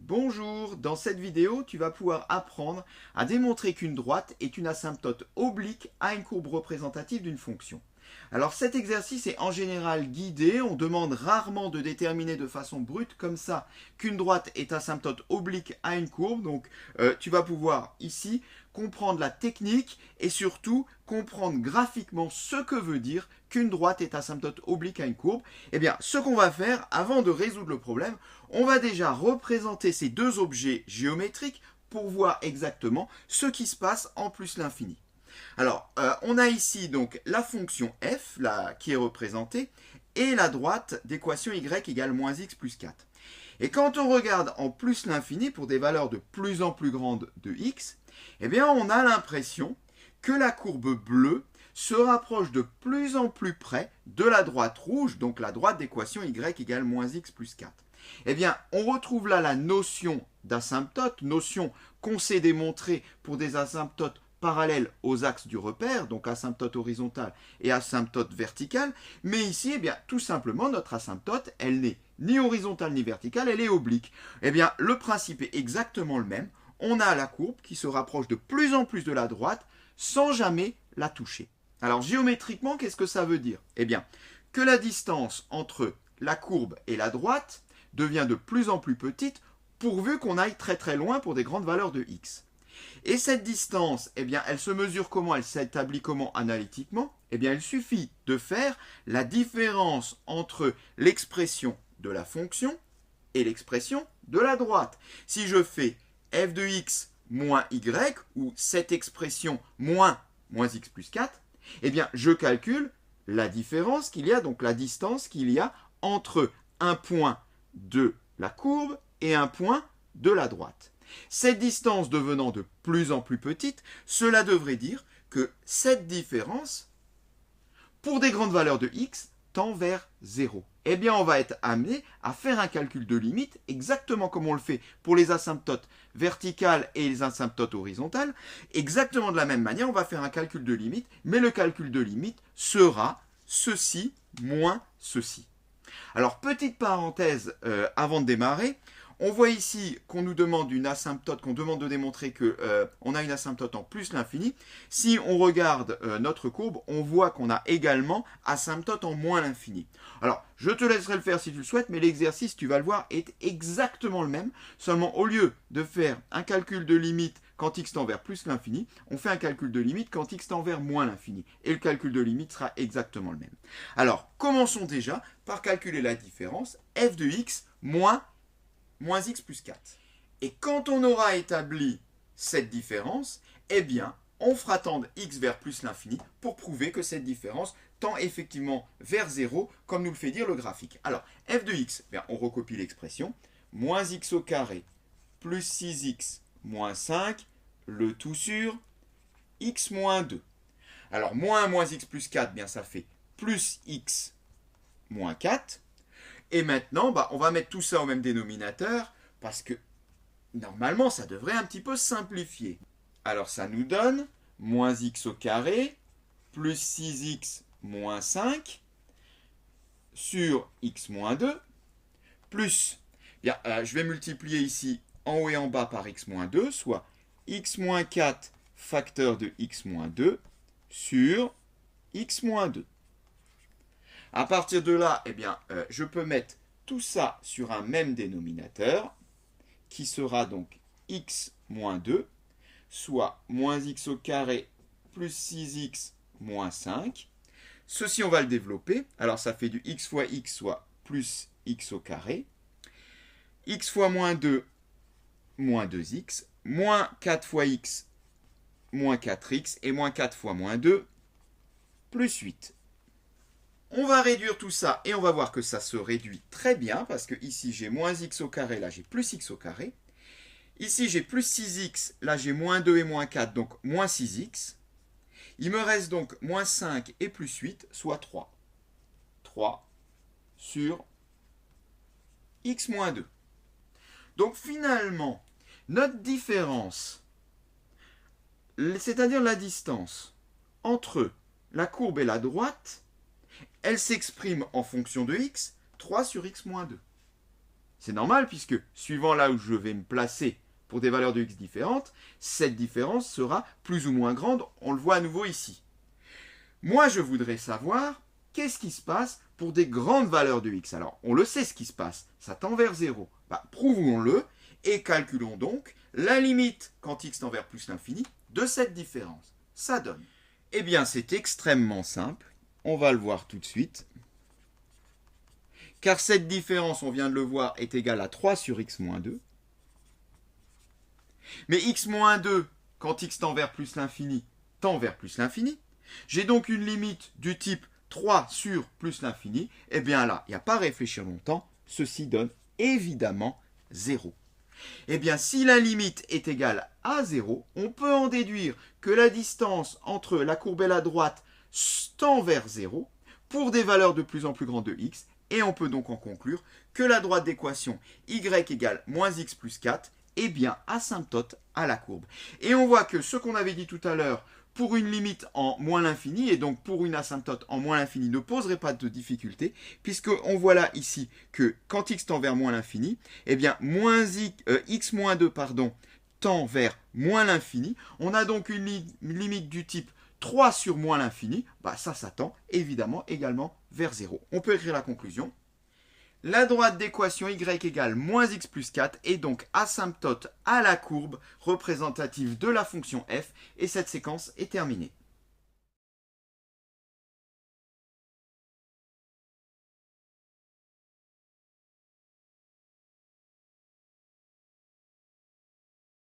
Bonjour, dans cette vidéo, tu vas pouvoir apprendre à démontrer qu'une droite est une asymptote oblique à une courbe représentative d'une fonction. Alors cet exercice est en général guidé, on demande rarement de déterminer de façon brute comme ça qu'une droite est asymptote oblique à une courbe. Donc tu vas pouvoir ici comprendre la technique et surtout comprendre graphiquement ce que veut dire qu'une droite est asymptote oblique à une courbe. Eh bien, ce qu'on va faire avant de résoudre le problème, on va déjà représenter ces deux objets géométriques pour voir exactement ce qui se passe en plus l'infini. Alors, on a ici donc la fonction f qui est représentée et la droite d'équation y égale moins x plus 4. Et quand on regarde en plus l'infini pour des valeurs de plus en plus grandes de x, eh bien on a l'impression que la courbe bleue se rapproche de plus en plus près de la droite rouge, donc la droite d'équation y égale moins x plus 4. Eh bien, on retrouve là la notion d'asymptote, notion qu'on sait démontrer pour des asymptotes parallèles aux axes du repère, donc asymptote horizontale et asymptote verticale, mais ici, eh bien, tout simplement, notre asymptote, elle n'est ni horizontale ni verticale, elle est oblique. Eh bien, le principe est exactement le même. On a la courbe qui se rapproche de plus en plus de la droite sans jamais la toucher. Alors, géométriquement, qu'est-ce que ça veut dire? Eh bien, que la distance entre la courbe et la droite devient de plus en plus petite pourvu qu'on aille très très loin pour des grandes valeurs de x. Et cette distance, eh bien, elle se mesure comment? Elle s'établit comment analytiquement? Eh bien, il suffit de faire la différence entre l'expression de la fonction et l'expression de la droite. Si je fais f de x moins y, ou cette expression moins x plus 4, eh bien, je calcule la différence qu'il y a, donc la distance qu'il y a entre un point de la courbe et un point de la droite. Cette distance devenant de plus en plus petite, cela devrait dire que cette différence, pour des grandes valeurs de x, tend vers 0. Eh bien, on va être amené à faire un calcul de limite, exactement comme on le fait pour les asymptotes verticales et les asymptotes horizontales. Exactement de la même manière, on va faire un calcul de limite, mais le calcul de limite sera ceci moins ceci. Alors, petite parenthèse avant de démarrer, on voit ici qu'on nous demande une asymptote, qu'on demande de démontrer qu'on a une asymptote en plus l'infini. Si on regarde notre courbe, on voit qu'on a également asymptote en moins l'infini. Alors, je te laisserai le faire si tu le souhaites, mais l'exercice, tu vas le voir, est exactement le même. Seulement, au lieu de faire un calcul de limite quand x tend vers plus l'infini, on fait un calcul de limite quand x tend vers moins l'infini. Et le calcul de limite sera exactement le même. Alors, commençons déjà par calculer la différence f de x moins x plus 4. Et quand on aura établi cette différence, eh bien, on fera tendre x vers plus l'infini pour prouver que cette différence tend effectivement vers 0, comme nous le fait dire le graphique. Alors, f de x, bien, on recopie l'expression, moins x au carré plus 6x moins 5, le tout sur x moins 2. Alors, moins x plus 4, bien, ça fait plus x moins 4. Et maintenant, on va mettre tout ça au même dénominateur parce que normalement, ça devrait un petit peu simplifier. Alors, ça nous donne moins x au carré plus 6x moins 5 sur x moins 2 plus, bien, je vais multiplier ici en haut et en bas par x moins 2, soit x moins 4 facteur de x moins 2 sur x moins 2. À partir de là, eh bien, je peux mettre tout ça sur un même dénominateur, qui sera donc x moins 2, soit moins x au carré plus 6x moins 5. Ceci, on va le développer. Alors, ça fait du x fois x, soit plus x au carré. X fois moins 2, moins 2x. Moins 4 fois x, moins 4x. Et moins 4 fois moins 2, plus 8. On va réduire tout ça et on va voir que ça se réduit très bien parce que ici j'ai moins x au carré, là j'ai plus x au carré. Ici j'ai plus 6x, là j'ai moins 2 et moins 4, donc moins 6x. Il me reste donc moins 5 et plus 8, soit 3. 3 sur x moins 2. Donc finalement, notre différence, c'est-à-dire la distance entre la courbe et la droite, elle s'exprime en fonction de x, 3 sur x moins 2. C'est normal puisque, suivant là où je vais me placer pour des valeurs de x différentes, cette différence sera plus ou moins grande. On le voit à nouveau ici. Moi, je voudrais savoir qu'est-ce qui se passe pour des grandes valeurs de x. Alors, on le sait ce qui se passe, ça tend vers 0. Prouvons-le et calculons donc la limite quand x tend vers plus l'infini de cette différence. Ça donne. Eh bien, c'est extrêmement simple. On va le voir tout de suite. Car cette différence, on vient de le voir, est égale à 3 sur x moins 2. Mais x moins 2, quand x tend vers plus l'infini, tend vers plus l'infini. J'ai donc une limite du type 3 sur plus l'infini. Eh bien là, il n'y a pas à réfléchir longtemps. Ceci donne évidemment 0. Eh bien, si la limite est égale à 0, on peut en déduire que la distance entre la courbe et la droite tend vers 0 pour des valeurs de plus en plus grandes de x. Et on peut donc en conclure que la droite d'équation y égale moins x plus 4 est bien asymptote à la courbe. Et on voit que ce qu'on avait dit tout à l'heure pour une limite en moins l'infini et donc pour une asymptote en moins l'infini ne poserait pas de difficulté puisqu'on voit là ici que quand x tend vers moins l'infini, eh bien x moins 2 tend vers moins l'infini. On a donc une limite du type 3 sur moins l'infini. Ça tend évidemment également vers 0. On peut écrire la conclusion. La droite d'équation y égale moins x plus 4 est donc asymptote à la courbe représentative de la fonction f et cette séquence est terminée.